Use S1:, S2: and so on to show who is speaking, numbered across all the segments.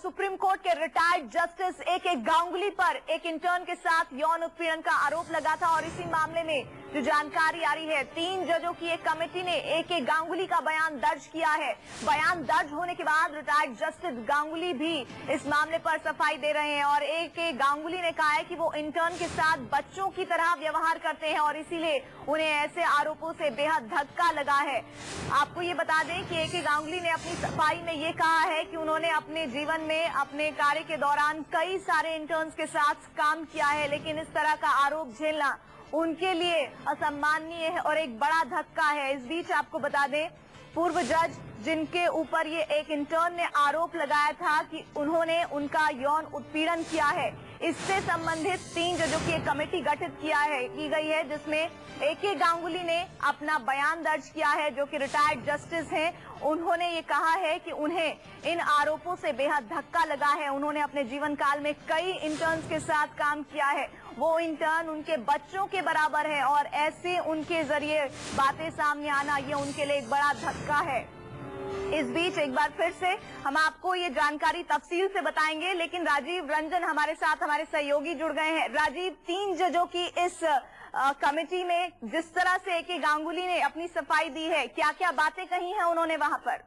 S1: Supreme court के retired justice A K. Ganguly पर एक इंटर्न के साथ यौन उत्पीड़न का आरोप लगा था और इसी मामले में जो जानकारी आ रही है, 3 जजों की एक कमेटी ने ए.के. गांगुली का बयान दर्ज किया है। बयान दर्ज होने के बाद रिटायर्ड जस्टिस गांगुली भी इस मामले पर सफाई दे रहे हैं और ए.के. गांगुली ने कहा है कि वो इंटर्न के साथ बच्चों की तरह व्यवहार करते हैं और इसीलिए उन्हें ऐसे आरोपों से बेहद धक्का लगा है। आपको ये बता दें कि ए.के. गांगुली ने अपनी सफाई में ये कहा है कि उन्होंने अपने जीवन में अपने कार्य के दौरान कई सारे इंटर्न्स के साथ काम किया है, लेकिन इस तरह का आरोप झेलना उनके लिए असम्माननीय है और एक बड़ा धक्का है। इस बीच आपको बता दें, पूर्व जज जिनके ऊपर ये एक इंटर्न ने आरोप लगाया था कि उन्होंने उनका यौन उत्पीड़न किया है, इससे संबंधित 3 जजों की एक कमेटी गठित की गई है, जिसमें ए.के. गांगुली ने अपना बयान दर्ज किया है, जो कि रिटायर्ड जस्टिस हैं। उन्होंने ये कहा है कि उन्हें इन आरोपों से बेहद धक्का लगा है। उन्होंने अपने जीवन काल में कई इंटर्न्स के साथ काम किया है, वो इंटर्न उनके बच्चों के बराबर है और ऐसे उनके जरिए बातें सामने आना ये उनके लिए एक बड़ा धक्का है। इस बीच एक बार फिर से हम आपको ये जानकारी तफसील से बताएंगे, लेकिन राजीव रंजन हमारे साथ, हमारे सहयोगी जुड़ गए हैं। राजीव, 3 जजों की इस कमेटी में जिस तरह से ए.के. गांगुली ने अपनी सफाई दी है, क्या क्या बातें कही हैं उन्होंने वहां पर?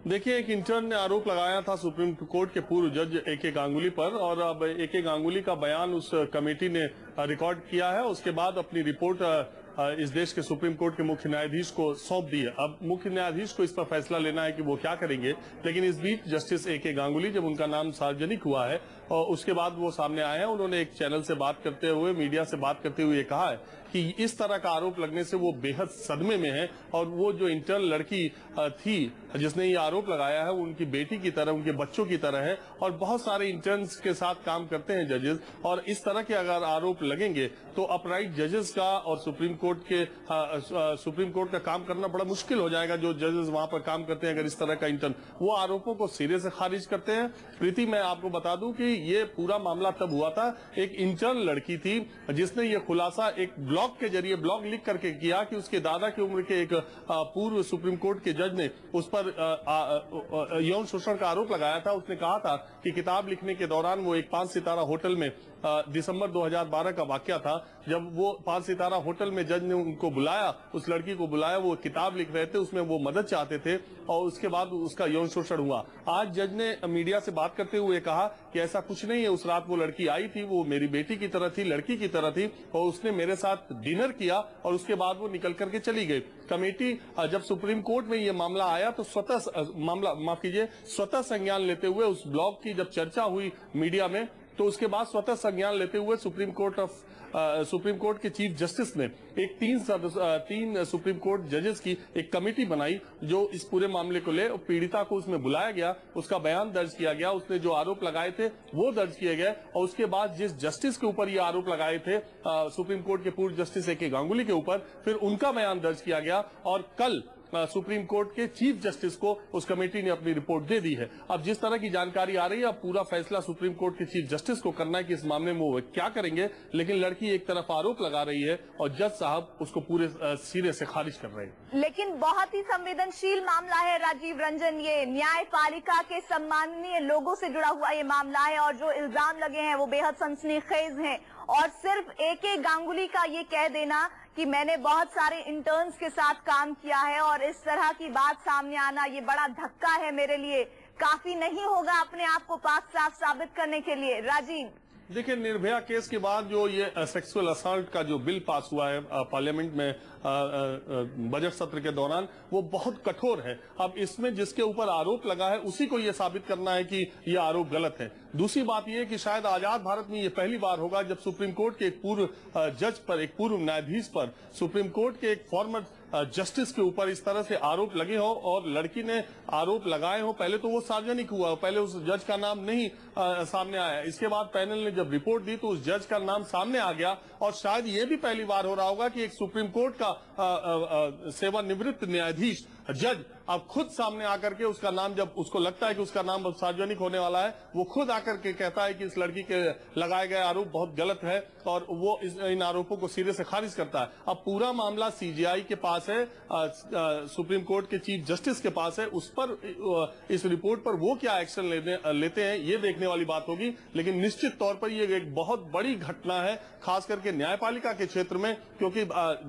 S2: देखिए, एक इंटर्न ने आरोप लगाया था सुप्रीम कोर्ट के पूर्व जज ए.के. गांगुली पर और अब ए.के. गांगुली का बयान उस कमेटी ने रिकॉर्ड किया है। उसके बाद अपनी रिपोर्ट इस देश के सुप्रीम कोर्ट के मुख्य न्यायाधीश को सौंप दी है। अब मुख्य न्यायाधीश को इस पर फैसला लेना है कि वो क्या करेंगे, लेकिन इस बीच जस्टिस ए.के. गांगुली, जब उनका नाम सार्वजनिक हुआ है और उसके बाद वो सामने आए हैं, उन्होंने एक चैनल से बात करते हुए, मीडिया से बात करते हुए कहा है कि इस तरह का आरोप लगने से वो बेहद सदमे में है और वो जो इंटर्न लड़की थी जिसने ये आरोप लगाया है, वो उनकी बेटी की तरह, उनके बच्चों की तरह है और बहुत सारे इंटर्न्स के साथ काम करते हैं जजेस, और इस तरह के अगर आरोप लगेंगे तो अपराइट जजेस का और सुप्रीम कोर्ट का काम करना बड़ा मुश्किल हो जाएगा। जो जजेस वहां पर काम करते हैं, अगर इस तरह का इंटर्न वो आरोपों को सिरे से खारिज करते हैं। प्रीति, मैं आपको बता दूं कि ये पूरा मामला तब हुआ था, एक इंटर्न लड़की थी जिसने ये खुलासा एक ब्लॉग के जरिए, ब्लॉग लिख करके किया कि उसके दादा की उम्र के एक पूर्व सुप्रीम कोर्ट के जज ने उस पर यौन शोषण का आरोप लगाया था। उसने कहा था कि किताब लिखने के दौरान वो एक 5 सितारा होटल में, दिसंबर 2012 का वाकया था, जब वो 5 सितारा होटल में जज ने उनको बुलाया, उस लड़की को बुलाया, वो किताब लिख रहे थे, उसमें वो मदद चाहते थे और उसके बाद उसका यौन शोषण हुआ। आज जज ने मीडिया से बात करते हुए कहा कि ऐसा कुछ नहीं है, उस रात वो लड़की आई थी, वो मेरी बेटी की तरह थी, लड़की की तरह थी और उसने मेरे साथ डिनर किया और उसके बाद वो निकल करके चली गई। कमेटी जब सुप्रीम कोर्ट में ये मामला आया तो स्वतः संज्ञान लेते हुए, उस ब्लॉग की जब चर्चा हुई मीडिया में, तो उसके बाद स्वतः संज्ञान लेते हुए सुप्रीम कोर्ट के चीफ जस्टिस ने एक 3 सुप्रीम कोर्ट जजेस की एक कमेटी बनाई जो इस पूरे मामले को ले। पीड़िता को उसमें बुलाया गया, उसका बयान दर्ज किया गया, उसने जो आरोप लगाए थे वो दर्ज किए गए और उसके बाद जिस जस्टिस के ऊपर ये आरोप लगाए थे, सुप्रीम कोर्ट के पूर्व जस्टिस ए.के. गांगुली के ऊपर, फिर उनका बयान दर्ज किया गया और कल सुप्रीम कोर्ट के चीफ जस्टिस को उस कमेटी ने अपनी रिपोर्ट दे दी है। अब जिस तरह की जानकारी आ रही है, अब पूरा फैसला सुप्रीम कोर्ट के चीफ जस्टिस को करना है कि इस मामले में वो क्या करेंगे, लेकिन लड़की एक तरफ आरोप लगा रही है और जज साहब उसको पूरे सिरे से खारिज कर रहे हैं।
S1: लेकिन बहुत ही संवेदनशील मामला है राजीव रंजन, ये न्यायपालिका के सम्माननीय लोगों से जुड़ा हुआ ये मामला है और जो इल्जाम लगे हैं वो बेहद सनसनीखेज हैं और सिर्फ ए.के. गांगुली का ये कह देना कि मैंने बहुत सारे इंटर्न्स के साथ काम किया है और इस तरह की बात सामने आना ये बड़ा धक्का है मेरे लिए, काफी नहीं होगा अपने आप को पाक साफ साबित करने के लिए। राजीव,
S2: देखिए, निर्भया केस के बाद जो ये सेक्सुअल असॉल्ट का जो बिल पास हुआ है पार्लियामेंट में बजट सत्र के दौरान, वो बहुत कठोर है। अब इसमें जिसके ऊपर आरोप लगा है उसी को ये साबित करना है कि ये आरोप गलत है। दूसरी बात ये कि शायद आजाद भारत में ये पहली बार होगा जब सुप्रीम कोर्ट के एक पूर्व जज पर, एक पूर्व न्यायाधीश पर, सुप्रीम कोर्ट के एक फॉर्मर जस्टिस के ऊपर इस तरह से आरोप लगे हो और लड़की ने आरोप लगाए हो। पहले तो वो सार्वजनिक हुआ, पहले उस जज का नाम नहीं सामने आया। इसके बाद पैनल ने जब रिपोर्ट दी तो उस जज का नाम सामने आ गया और शायद ये भी पहली बार हो रहा होगा कि एक सुप्रीम कोर्ट का सेवानिवृत्त न्यायाधीश जज अब खुद सामने आकर के उसका नाम, जब उसको लगता है कि उसका नाम सार्वजनिक होने वाला है, वो खुद आकर के कहता है कि इस लड़की के लगाए गए आरोप बहुत गलत है और वो इन आरोपों को सिरे से खारिज करता है। अब पूरा मामला सीजीआई के पास है, सुप्रीम कोर्ट के चीफ जस्टिस के पास है। उस पर इस रिपोर्ट पर वो क्या एक्शन लेते हैं ये देखने वाली बात होगी। लेकिन निश्चित तौर पर ये एक बहुत बड़ी घटना है, खास करके न्यायपालिका के क्षेत्र में, क्योंकि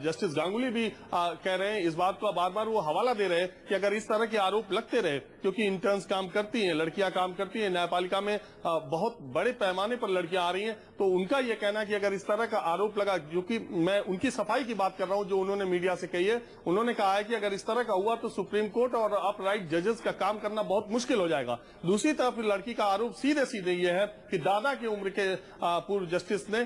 S2: जस्टिस गांगुली भी कह रहे हैं, इस बात का बार बार वो हवाला दे रहे हैं कि अगर इस तरह के आरोप लगते रहे, क्योंकि इंटर्न्स काम करती हैं, लड़कियां काम करती हैं न्यायपालिका में, बहुत बड़े पैमाने पर लड़कियां आ रही हैं, तो उनका यह कहना कि अगर इस तरह का आरोप लगा, क्योंकि मैं उनकी सफाई की बात कर रहा हूं जो उन्होंने मीडिया से कही है, उन्होंने कहा है कि अगर इस तरह का हुआ तो सुप्रीम कोर्ट और अपराइट जजेस का काम करना बहुत मुश्किल हो जाएगा। दूसरी तरफ लड़की का आरोप सीधे सीधे ये है कि दादा की उम्र के पूर्व जस्टिस ने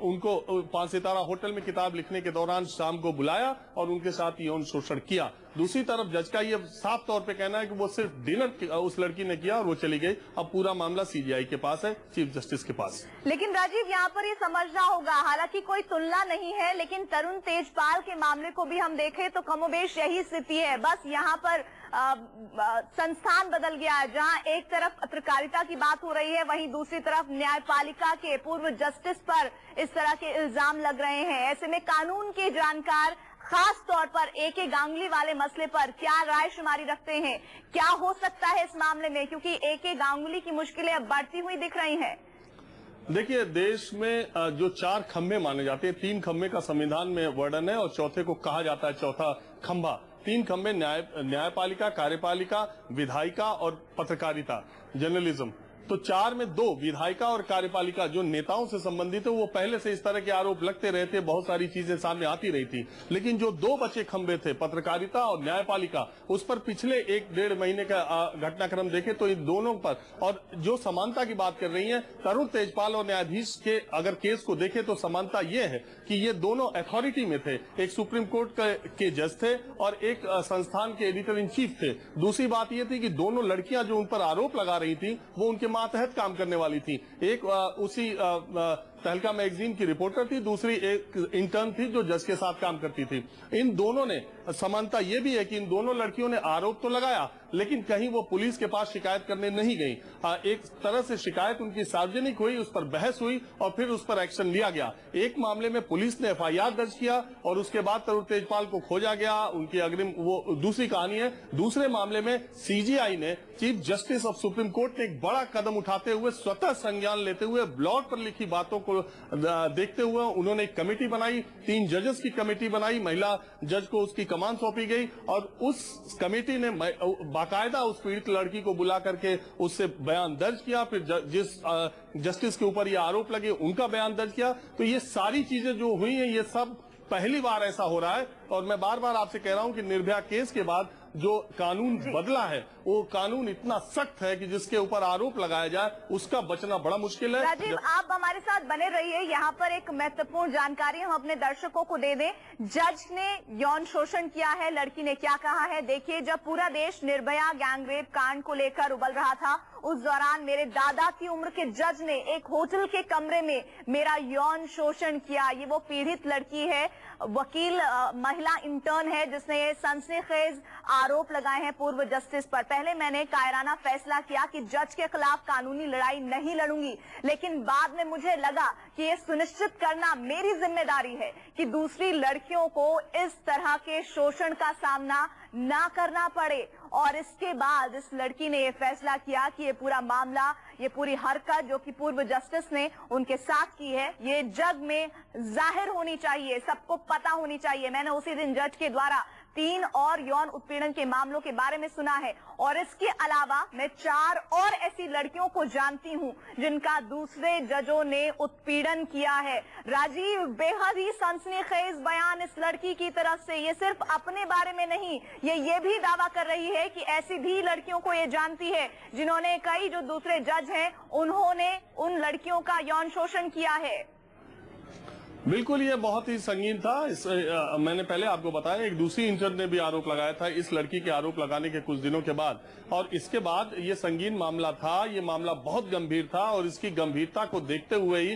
S2: उनको 5 सितारा होटल में किताब लिखने के दौरान शाम को बुलाया और उनके साथ यौन शोषण किया। दूसरी तरफ जज का ये साफ तौर पे कहना है कि वो सिर्फ डिनर उस लड़की ने किया और वो चली गई। अब पूरा मामला सीजीआई के पास है, चीफ जस्टिस के पास।
S1: लेकिन राजीव, यहाँ पर ये समझना होगा, हालांकि कोई तुलना नहीं है, लेकिन तरुण तेजपाल के मामले को भी हम देखें तो कमोबेश यही स्थिति है। बस यहाँ पर संस्थान बदल गया है, जहाँ एक तरफ पत्रकारिता की बात हो रही है, वहीं दूसरी तरफ न्यायपालिका के पूर्व जस्टिस पर इस तरह के इल्जाम लग रहे हैं। ऐसे में कानून के जानकार खास तौर पर एके गांगुली वाले मसले पर क्या राय शुमारी रखते हैं? क्या हो सकता है इस मामले में, क्योंकि एके गांगुली की मुश्किलें अब बढ़ती हुई दिख रही हैं।
S2: देखिए, देश में जो 4 खंभे माने जाते हैं, 3 खंभे का संविधान में वर्णन है और चौथे को कहा जाता है चौथा खंभा। 3 खंभे न्यायपालिका, कार्यपालिका, विधायिका और पत्रकारिता, जर्नलिज्म। तो 4 में 2 विधायिका और कार्यपालिका जो नेताओं से संबंधित है, वो पहले से इस तरह के आरोप लगते रहे थे, बहुत सारी चीजें सामने आती रही थी। लेकिन जो 2 बचे खंभे थे, पत्रकारिता और न्यायपालिका, उस पर पिछले 1-1.5 महीने का घटनाक्रम देखे तो इन दोनों पर, और जो समानता की बात कर रही है तरुण तेजपाल और न्यायाधीश के अगर केस को देखे तो समानता ये है कि ये दोनों अथॉरिटी में थे। एक सुप्रीम कोर्ट के जज थे और एक संस्थान के एडिटर इन चीफ थे। दूसरी बात ये थी कि दोनों लड़कियां जो उन पर आरोप लगा रही थी वो उनके मातहत काम करने वाली थी। एक उसी तहलका मैगजीन की रिपोर्टर थी, दूसरी एक इंटर्न थी जो जज के साथ काम करती थी। इन दोनों ने, समानता ये भी है कि इन दोनों लड़कियों ने आरोप तो लगाया, लेकिन कहीं वो पुलिस के पास शिकायत करने नहीं गई। एक तरह से शिकायत उनकी सार्वजनिक हुई, उस पर बहस हुई और फिर उस पर एक्शन लिया गया। एक मामले में पुलिस ने एफआईआर दर्ज किया और उसके बाद तरुण तेजपाल को खोजा गया, उनकी अग्रिम, वो दूसरी कहानी है। दूसरे मामले में सीजीआई ने, chief justice of supreme court ने एक बड़ा कदम उठाते हुए, स्वतः संज्ञान लेते हुए, ब्लॉग पर लिखी बातों को देखते हुए उन्होंने एक कमेटी बनाई, 3 जजेस की कमेटी बनाई, महिला जज को उसकी कमान सौंपी गई और उस कमेटी ने बाकायदा उस पीड़ित लड़की को बुला करके उससे बयान दर्ज किया। फिर जिस जस्टिस के ऊपर ये आरोप लगे उनका बयान दर्ज किया। तो ये सारी चीजें जो हुई हैं, ये सब पहली बार ऐसा हो रहा है। और मैं बार बार आपसे कह रहा हूं कि निर्भया केस के बाद जो कानून बदला है, वो कानून इतना सख्त है कि जिसके ऊपर आरोप लगाया जाए उसका बचना बड़ा मुश्किल है।
S1: राजीव, आप हमारे साथ बने रहिए। यहाँ पर एक महत्वपूर्ण जानकारी हम अपने दर्शकों को दे दें। जज ने यौन शोषण किया है, लड़की ने क्या कहा है देखिए। जब पूरा देश निर्भया गैंगरेप कांड को लेकर उबल रहा था, उस दौरान मेरे दादा की उम्र के जज ने एक होटल के कमरे में मेरा यौन शोषण किया। ये वो पीड़ित लड़की है, वकील महिला इंटर्न है जिसने ये सनसनीखेज आरोप लगाए हैं पूर्व जस्टिस पर। पहले मैंने कायराना फैसला किया कि जज के खिलाफ कानूनी लड़ाई नहीं लड़ूंगी, लेकिन बाद में मुझे लगा कि ये सुनिश्चित करना मेरी जिम्मेदारी है कि दूसरी लड़कियों को इस तरह के शोषण का सामना ना करना पड़े। और इसके बाद इस लड़की ने ये फैसला किया कि ये पूरा मामला, ये पूरी हरकत जो कि पूर्व जस्टिस ने उनके साथ की है, ये जग में जाहिर होनी चाहिए, सबको पता होनी चाहिए। मैंने उसी दिन जज के द्वारा 3 और यौन उत्पीड़न के मामलों के बारे में सुना है और इसके अलावा मैं 4 और ऐसी लड़कियों को जानती हूं जिनका दूसरे जजों ने उत्पीड़न किया है। राजीव, बेहद ही सनसनीखेज बयान इस लड़की की तरफ से। ये सिर्फ अपने बारे में नहीं, ये भी दावा कर रही है कि ऐसी भी लड़कियों को ये जानती है जिन्होंने, कई जो दूसरे जज हैं, उन्होंने उन लड़कियों का यौन शोषण किया है।
S2: बिल्कुल, ये बहुत ही संगीन था। मैंने पहले आपको बताया, एक दूसरी इंटर्न ने भी आरोप लगाया था इस लड़की के आरोप लगाने के कुछ दिनों के बाद, और इसके बाद ये संगीन मामला था। ये मामला बहुत गंभीर था और इसकी गंभीरता को देखते हुए ही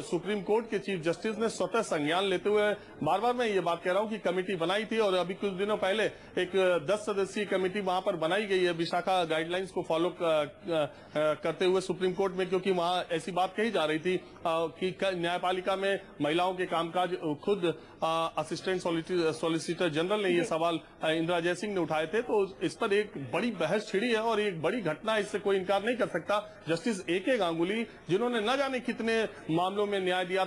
S2: सुप्रीम कोर्ट के चीफ जस्टिस ने स्वतः संज्ञान लेते हुए, बार बार मैं ये बात कह रहा हूं कि कमेटी बनाई थी, और अभी कुछ दिनों पहले एक 10 सदस्यीय कमेटी वहां पर बनाई गई है विशाखा गाइडलाइंस को फॉलो करते हुए सुप्रीम कोर्ट में, क्योंकि वहां ऐसी बात कही जा रही थी कि न्यायपालिका में महिलाओं के कामकाज, खुद असिस्टेंट सॉलिसिटर जनरल ने ये सवाल इंदिरा जयसिंह ने उठाए थे, तो इस पर एक बड़ी बहस छिड़ी है और एक बड़ी घटना, इससे कोई इनकार नहीं कर सकता। जस्टिस ए के गांगुली, जिन्होंने न जाने कितने मामलों में न्याय दिया था,